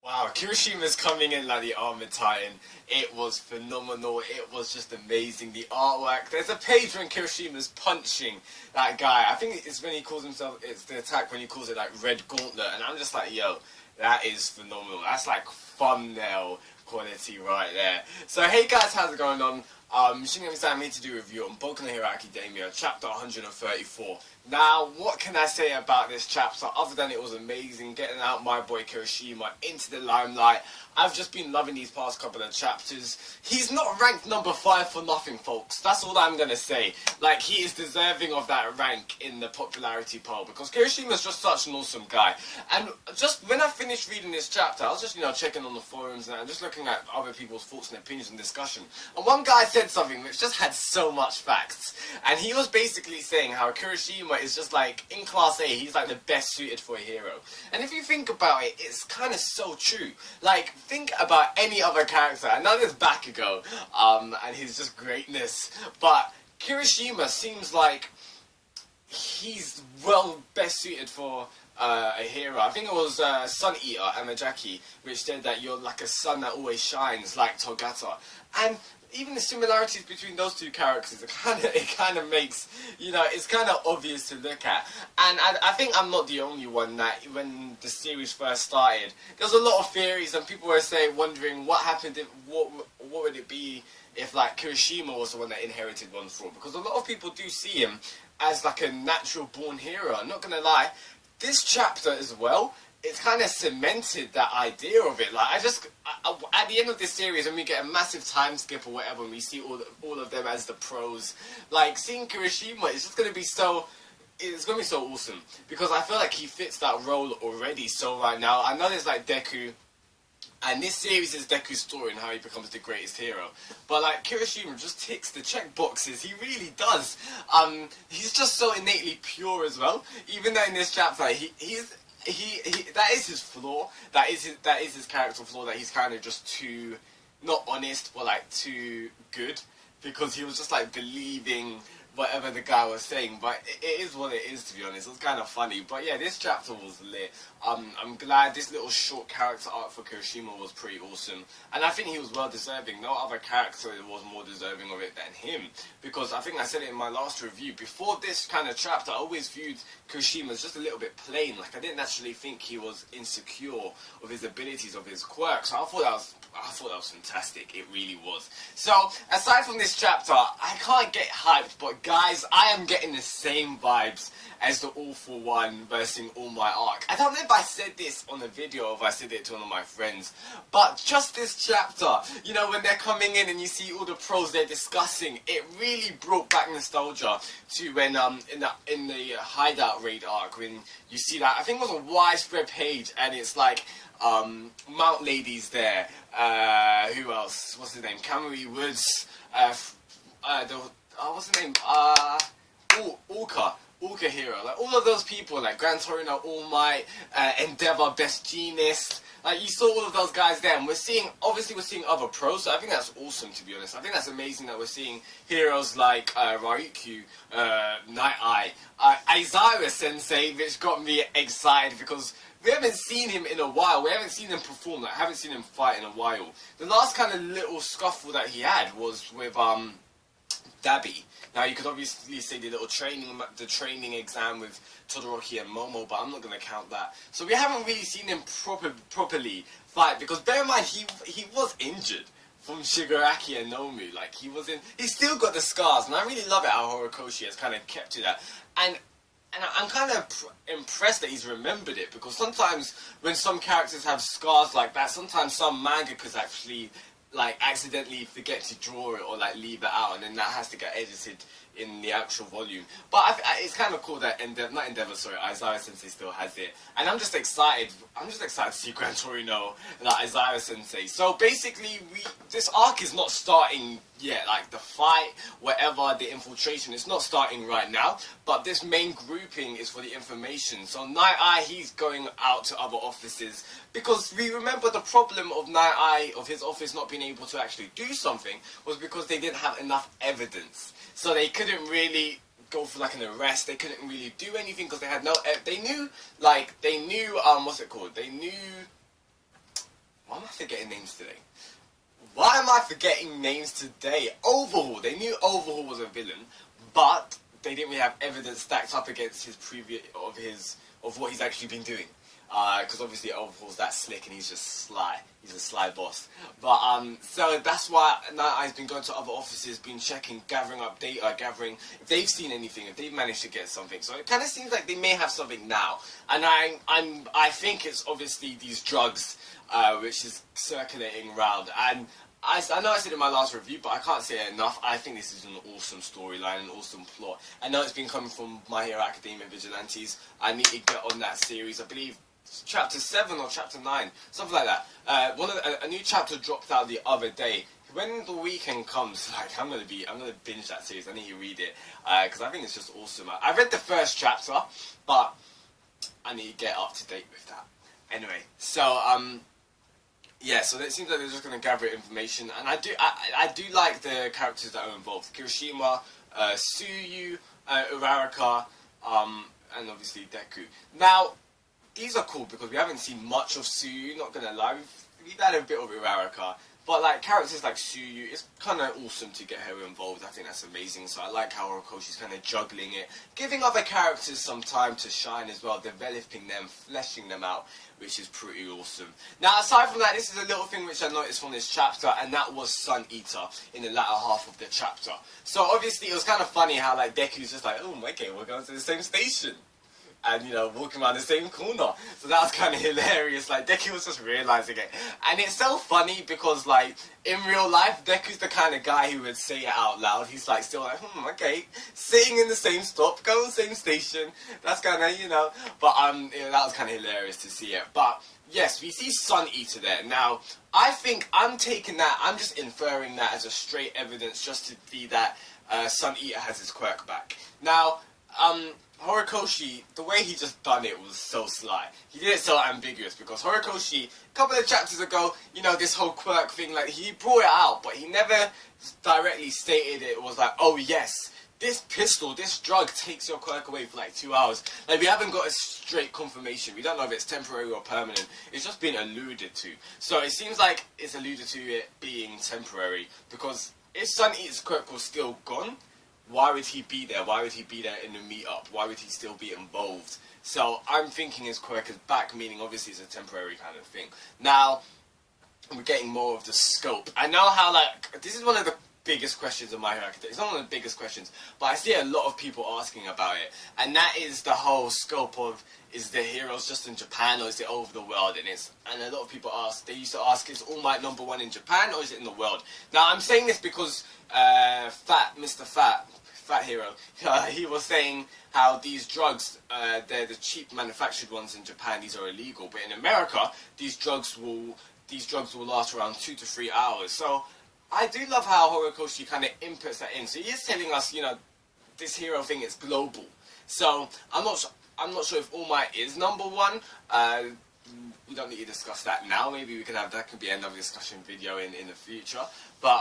Wow, Kirishima's coming in like the armoured titan. It was phenomenal. It was just amazing. The artwork. There's a page when Kirishima's punching that guy. I think it's when he calls himself. It's the attack when he calls it like Red Gauntlet, and I'm just like, yo, that is phenomenal. That's like thumbnail quality right there. So hey guys, how's it going on? I'm here to do a review on Boku no Hero Academia, chapter 134. Now, what can I say about this chapter other than it was amazing, getting out my boy Kirishima into the limelight. I've just been loving these past couple of chapters. He's not ranked number 5 for nothing, folks. That's all I'm going to say. Like, he is deserving of that rank in the popularity poll, because Kirishima's just such an awesome guy. And just when I finished reading this chapter, I was just, checking on the forums and just looking at other people's thoughts and opinions and discussion. And one guy said something which just had so much facts. And he was basically saying how Kirishima is just like, in Class A, he's like the best suited for a hero. And if you think about it, it's kind of so true. Like, think about any other character. I know there's Bakugo, and his just greatness, but Kirishima seems like he's best suited for a hero. I think it was Sun Eater Amajaki, which said that you're like a sun that always shines, like Togata. And even the similarities between those two characters, it kind of makes, it's kind of obvious to look at. And I think I'm not the only one that, when the series first started, there was a lot of theories and people were wondering what happened, what would it be if like Kirishima was the one that inherited one throne, because a lot of people do see him as like a natural born hero. I'm not gonna lie, this chapter as well, it's kind of cemented that idea of it. Like, at the end of this series, when we get a massive time skip or whatever, and we see all of them as the pros, like, seeing Kirishima is just going to be so, it's going to be so awesome. Because I feel like he fits that role already so right now. I know there's, like, Deku, and this series is Deku's story and how he becomes the greatest hero. But, like, Kirishima just ticks the check boxes. He really does. He's just so innately pure as well. Even though in this chapter, he's that is his flaw. That is his character flaw, that he's kind of just too, not honest, but like too good, because he was just like believing whatever the guy was saying. But it is what it is, to be honest. It was kind of funny. But yeah, this chapter was lit. I'm glad this little short character arc for Kirishima was pretty awesome, and I think he was well deserving. No other character was more deserving of it than him, because I think I said it in my last review. Before this kind of chapter, I always viewed Kirishima as just a little bit plain. Like, I didn't actually think he was insecure of his abilities, of his quirks. So I thought that was fantastic. It really was. So, aside from this chapter, I can't get hyped, but guys, I am getting the same vibes as the All For One versing All My arc. I don't know if I said this on a video or if I said it to one of my friends, but just this chapter, when they're coming in and you see all the pros they're discussing, it really brought back nostalgia to when in the hideout raid arc, when you see that, I think it was a widespread page, and it's like Mount Lady's there, who else, what's his name, Kamui Woods, what's his name, Orca Hero, like all of those people, like Gran Torino, All Might, Endeavor, Best Genius, like you saw all of those guys there, and obviously we're seeing other pros, so I think that's awesome, to be honest. I think that's amazing that we're seeing heroes like Ryukyu, Night Eye, Aizawa Sensei, which got me excited because we haven't seen him in a while. We haven't seen him perform, like, haven't seen him fight in a while. The last kind of little scuffle that he had was with Dabi. Now, you could obviously say the training exam with Todoroki and Momo, but I'm not going to count that. So we haven't really seen him properly fight, because bear in mind, he was injured from Shigaraki and Nomu. Like, he's still got the scars, and I really love it how Horikoshi has kind of kept to that. And I'm kind of impressed that he's remembered it, because sometimes when some characters have scars like that, sometimes some mangakas actually like accidentally forget to draw it or like leave it out, and then that has to get edited in the actual volume. But it's kind of cool that Aizawa Sensei still has it, and I'm just excited. To see Gran Torino, like Aizawa Sensei. So basically, this arc is not starting yet. Like the fight, whatever, the infiltration, it's not starting right now. But this main grouping is for the information. So Night Eye, he's going out to other offices, because we remember the problem of Night Eye, of his office not being able to actually do something, was because they didn't have enough evidence. So they couldn't really go for like an arrest. They couldn't really do anything because they had no. They knew what's it called? They knew forgetting names today? Why am I forgetting names today? Overhaul. They knew Overhaul was a villain, but they didn't really have evidence stacked up against his previous of what he's actually been doing. Because obviously Overhaul's that slick and he's just sly. He's a sly boss. But so that's why now I've been going to other offices, been checking, gathering up data, gathering if they've seen anything, if they've managed to get something. So it kind of seems like they may have something now. And I think it's obviously these drugs which is circulating around. And I know I said in my last review, but I can't say it enough. I think this is an awesome storyline, an awesome plot. I know it's been coming from My Hero Academia Vigilantes. I need to get on that series. I believe chapter 7 or chapter 9, something like that. A new chapter dropped out the other day. When the weekend comes, like I'm gonna binge that series. I need to read it because I think it's just awesome. I read the first chapter, but I need to get up to date with that. Anyway, so yeah, so it seems like they're just going to gather information, and I do like the characters that are involved. Kirishima, Tsuyu, Uraraka, and obviously Deku. Now, these are cool because we haven't seen much of Tsuyu, not going to lie. We've had a bit of Uraraka, but like characters like Tsuyu, it's kind of awesome to get her involved. I think that's amazing, so I like how Horikoshi's kind of juggling it, giving other characters some time to shine as well, developing them, fleshing them out, which is pretty awesome. Now, aside from that, this is a little thing which I noticed from this chapter, and that was Sun Eater in the latter half of the chapter. So obviously it was kind of funny how like Deku's just like, oh, okay, we're going to the same station. And, you know, walking around the same corner. So that was kind of hilarious. Like, Deku was just realising it. And it's so funny because, like, in real life, Deku's the kind of guy who would say it out loud. He's, like, still like, okay, sitting in the same stop, going to the same station. That's kind of, you know. But, that was kind of hilarious to see it. But, yes, we see Sun Eater there. Now, I think I'm taking that, I'm just inferring that as a straight evidence just to see that Sun Eater has his quirk back. Now, Horikoshi, the way he just done it was so sly. He did it so ambiguous because Horikoshi, a couple of chapters ago, you know, this whole quirk thing, like, he brought it out, but he never directly stated it. It was like, oh yes, this pistol, this drug takes your quirk away for like 2 hours. Like, we haven't got a straight confirmation. We don't know if it's temporary or permanent. It's just been alluded to. So it seems like it's alluded to it being temporary because if Sun Eater's quirk was still gone, why would he be there? Why would he be there in the meetup? Why would he still be involved? So I'm thinking his quirk is back, meaning obviously it's a temporary kind of thing. Now, we're getting more of the scope. I know how, like, this is one of the biggest questions of My Hero Academia. It's not one of the biggest questions, but I see a lot of people asking about it. And that is the whole scope of, is the heroes just in Japan or is it over the world? And a lot of people ask, they used to ask, is All Might #1 in Japan or is it in the world? Now, I'm saying this because Mr. Fat Hero, he was saying how these drugs, they're the cheap manufactured ones in Japan, these are illegal, but in America, these drugs will last around 2 to 3 hours. So I do love how Horikoshi kind of inputs that in. So he is telling us, you know, this hero thing is global. So I'm not sure if All Might is #1. We don't need to discuss that now. Maybe we can have that could be another discussion video in the future. But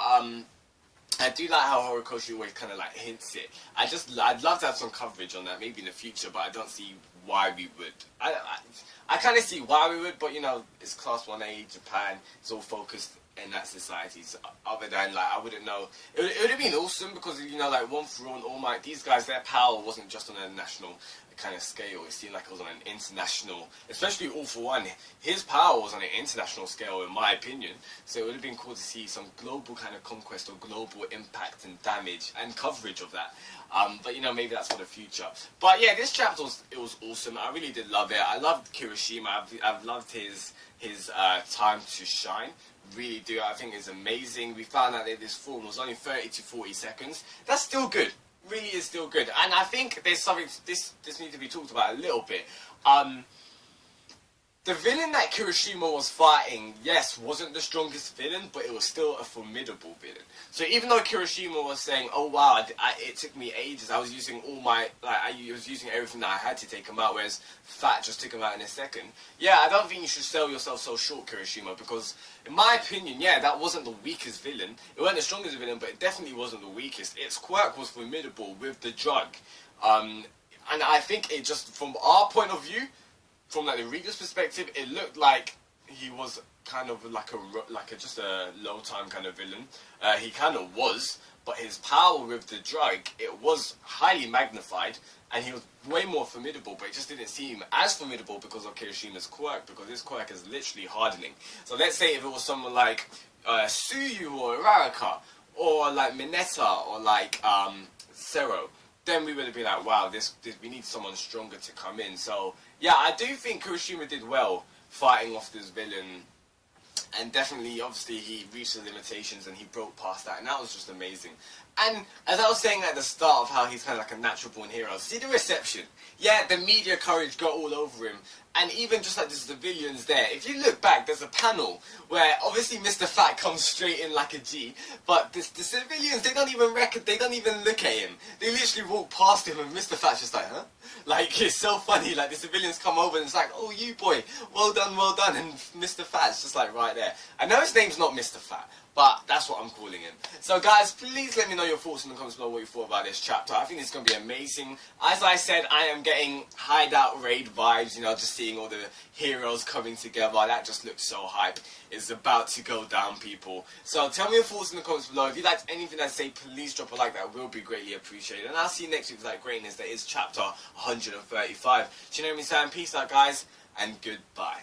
I do like how Horikoshi always kind of like hints it. I'd love to have some coverage on that, maybe in the future, but I don't see why we would. I kind of see why we would, but you know, it's Class 1A, Japan, it's all focused in that society. So other than, like, I wouldn't know. It would have been awesome because, you know, like, One For All and All Might, these guys, their power wasn't just on a national kind of scale. It seemed like it was on an international, especially All For One. His power was on an international scale, in my opinion. So it would have been cool to see some global kind of conquest or global impact and damage and coverage of that. But, you know, maybe that's for the future. But yeah, this chapter was awesome. I really did love it. I loved Kirishima. I've loved his time to shine. Really do. I think it's amazing. We found out that this form was only 30 to 40 seconds. That's still good. Really is still good. And I think there's something, this needs to be talked about a little bit. The villain that Kirishima was fighting, yes, wasn't the strongest villain, but it was still a formidable villain. So even though Kirishima was saying, oh wow, it took me ages, I was using all my, like, I was using everything that I had to take him out, whereas Fat just took him out in a second. Yeah, I don't think you should sell yourself so short, Kirishima, because in my opinion, yeah, that wasn't the weakest villain. It wasn't the strongest villain, but it definitely wasn't the weakest. Its quirk was formidable with the drug. And I think it just, from our point of view, from like the reader's perspective, it looked like he was kind of like a just a low time kind of villain. He kind of was, but his power with the drug, it was highly magnified, and he was way more formidable, but it just didn't seem as formidable because of Kirishima's quirk, because his quirk is literally hardening. So let's say if it was someone like Suyu or Uraraka, or like Mineta, or like Zero, then we would have been like, wow, we need someone stronger to come in. So yeah, I do think Kirishima did well fighting off this villain. And definitely, obviously, he reached the limitations and he broke past that, and that was just amazing. And as I was saying at the start of how he's kind of like a natural-born hero, see the reception? Yeah, the media coverage got all over him, and even just like the civilians there. If you look back, there's a panel where obviously Mr. Fat comes straight in like a G, but the civilians, they don't even look at him. They literally walk past him, and Mr. Fat's just like, huh? Like, it's so funny. Like, the civilians come over and it's like, oh, you boy, well done, and Mr. Fat's just like right there. I know his name's not Mr. Fat, but that's what I'm calling him. So guys, please let me know your thoughts in the comments below, what you thought about this chapter. I think it's going to be amazing. As I said, I am getting hideout raid vibes, you know, just seeing all the heroes coming together. That just looks so hype. It's about to go down, people. So tell me your thoughts in the comments below. If you liked anything I say, please drop a like. That will be greatly appreciated. And I'll see you next week with like greatness. That is chapter 135. Do you know what I'm saying? Peace out, guys, and goodbye.